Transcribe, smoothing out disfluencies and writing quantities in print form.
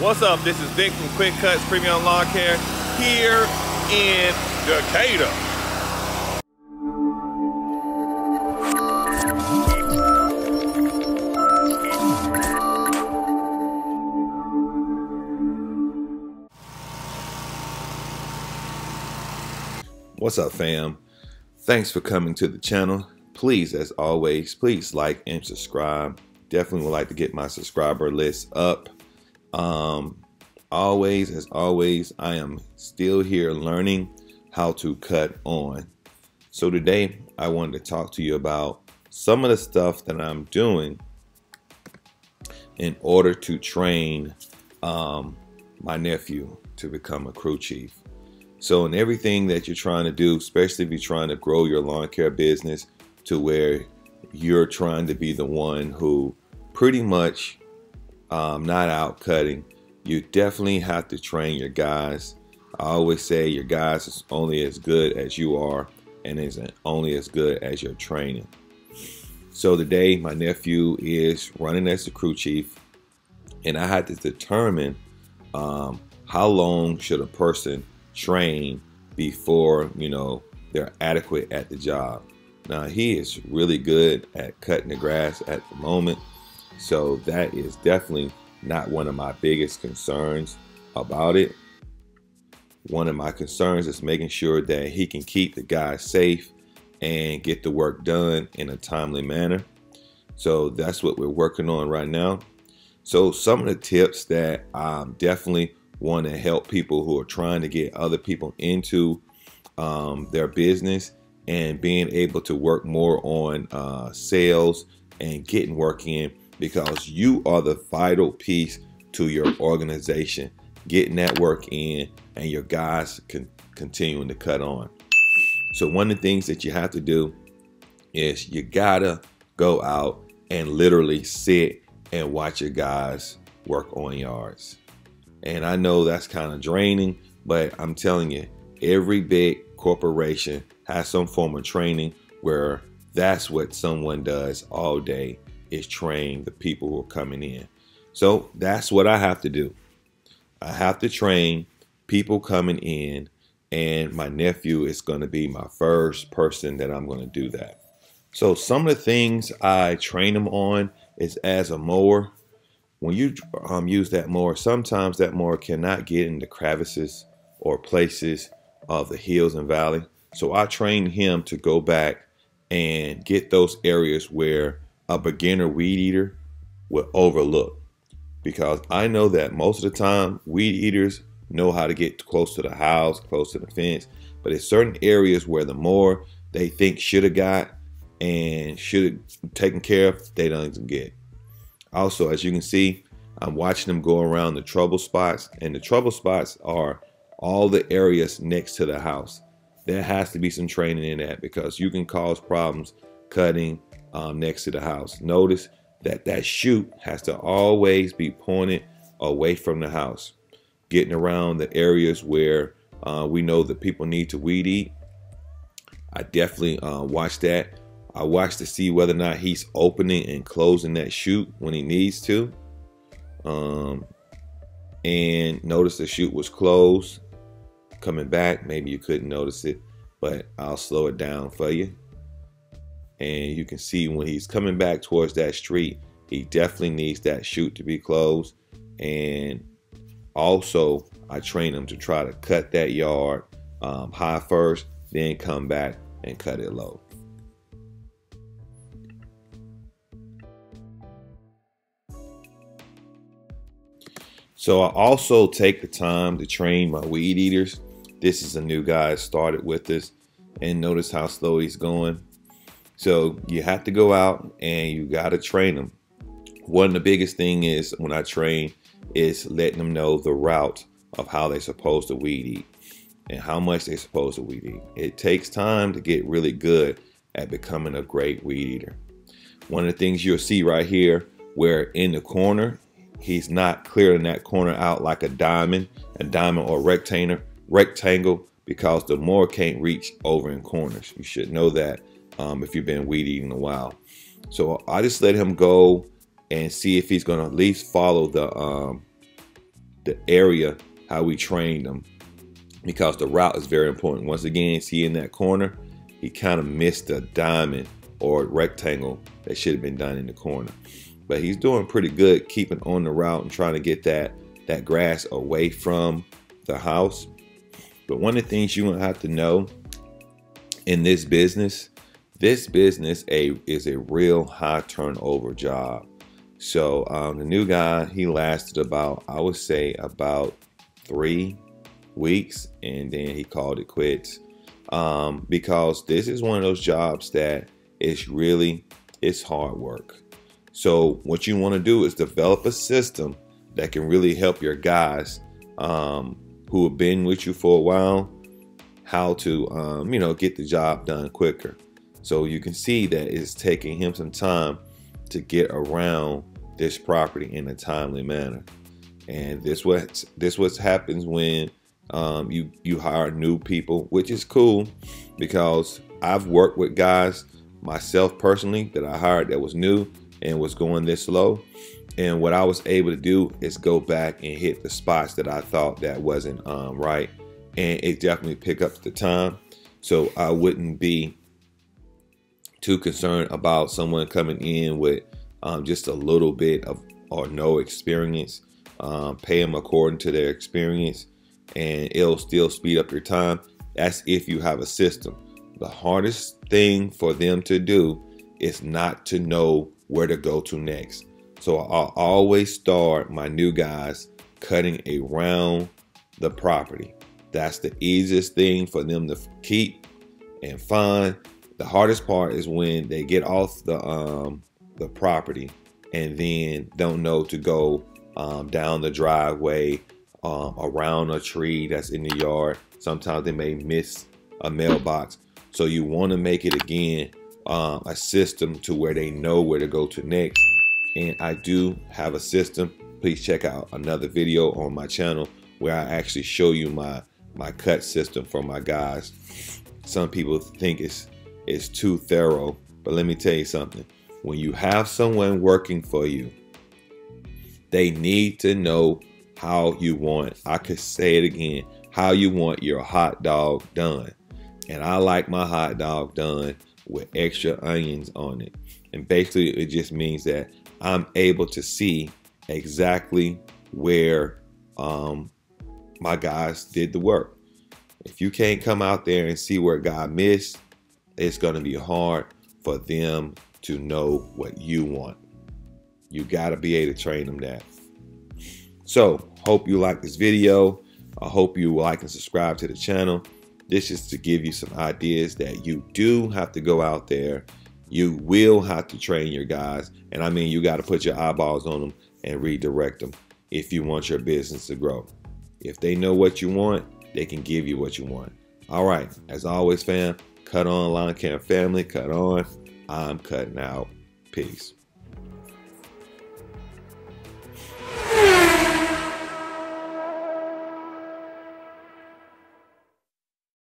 What's up? This is Vic from Quick Cutz Premium Lawn Care here in Decatur. What's up, fam? Thanks for coming to the channel. Please, as always, please like and subscribe. Definitely would like to get my subscriber list up. As always, I am still here learning how to cut on. So today I wanted to talk to you about some of the stuff that I'm doing in order to train my nephew to become a crew chief. So in everything that you're trying to do, especially if you're trying to grow your lawn care business to where you're trying to be the one who pretty much not out cutting, you definitely have to train your guys. I always say your guys is only as good as you are and is only as good as your training. So today my nephew is running as the crew chief, and I had to determine how long should a person train before they're adequate at the job. Now he is really good at cutting the grass at the moment, so that is definitely not one of my biggest concerns about it. One of my concerns is making sure that he can keep the guys safe and get the work done in a timely manner. So that's what we're working on right now. So some of the tips that I definitely want to help people who are trying to get other people into their business and being able to work more on sales and getting work in, because you are the vital piece to your organization, getting that work in and your guys continuing to cut on. So one of the things that you have to do is you gotta go out and literally sit and watch your guys work on yards. And I know that's kind of draining, but I'm telling you, every big corporation has some form of training where that's what someone does all day, is train the people who are coming in. So that's what I have to do. I have to train people coming in, and my nephew is going to be my first person that I'm going to do that. So some of the things I train them on is as a mower. When you use that mower, sometimes that mower cannot get into crevices or places of the hills and valley. So I train him to go back and get those areas where a beginner weed eater will overlook, because I know that most of the time weed eaters know how to get close to the house, close to the fence, but it's certain areas where the mower they think should have got and should have taken care of, they don't even get. Also, as you can see, I'm watching them go around the trouble spots, and the trouble spots are all the areas next to the house. There has to be some training in that, because you can cause problems cutting next to the house. Notice that that chute has to always be pointed away from the house. Getting around the areas where we know that people need to weed eat, I definitely watch that. I watch to see whether or not he's opening and closing that chute when he needs to. And notice the chute was closed. Coming back, maybe you couldn't notice it, but I'll slow it down for you. And you can see when he's coming back towards that street, he definitely needs that chute to be closed. And also, I train him to try to cut that yard high first, then come back and cut it low. So I also take the time to train my weed eaters. This is a new guy that started with us, and notice how slow he's going. So you have to go out and you got to train them. One of the biggest thing is when I train is letting them know the route of how they're supposed to weed eat and how much they're supposed to weed eat. It takes time to get really good at becoming a great weed eater. One of the things you'll see right here, where in the corner, he's not clearing that corner out like a diamond or rectangle, because the mower can't reach over in corners. You should know that if you've been weed eating a while. So I just let him go and see if he's going to at least follow the area, how we trained him, because the route is very important. Once again, see in that corner, he kind of missed a diamond or rectangle that should have been done in the corner. But he's doing pretty good keeping on the route and trying to get that grass away from the house. But one of the things you're gonna have to know in this business is a real high turnover job. So the new guy, he lasted about, I would say, about 3 weeks, and then he called it quits, because this is one of those jobs that it's hard work. So what you want to do is develop a system that can really help your guys who have been with you for a while, how to get the job done quicker. So you can see that it's taking him some time to get around this property in a timely manner. And this what happens when you hire new people, which is cool, because I've worked with guys myself personally that I hired that was new and was going this slow, and what I was able to do is go back and hit the spots that I thought that wasn't right, and it definitely pick up the time. So I wouldn't be too concerned about someone coming in with just a little bit of or no experience. Pay them according to their experience, and it'll still speed up your time. That's if you have a system. The hardest thing for them to do is not to know where to go to next. So I'll always start my new guys cutting around the property. That's the easiest thing for them to keep and find. The hardest part is when they get off the property and then don't know to go down the driveway, around a tree that's in the yard. Sometimes they may miss a mailbox. So you want to make it again a system to where they know where to go to next. And I do have a system. Please check out another video on my channel where I actually show you my cut system for my guys. Some people think it's too thorough, but let me tell you something. When you have someone working for you, they need to know how you want, I could say it again, how you want your hot dog done. And I like my hot dog done with extra onions on it. And basically it just means that I'm able to see exactly where my guys did the work. If you can't come out there and see where God missed, it's going to be hard for them to know what you want. You got to be able to train them that. So hope you like this video. I hope you like and subscribe to the channel. This is to give you some ideas that you do have to go out there. You will have to train your guys. And I mean, you got to put your eyeballs on them and redirect them if you want your business to grow. If they know what you want, they can give you what you want. All right. As always, fam, cut on, lawn care family, cut on. I'm cutting out. Peace.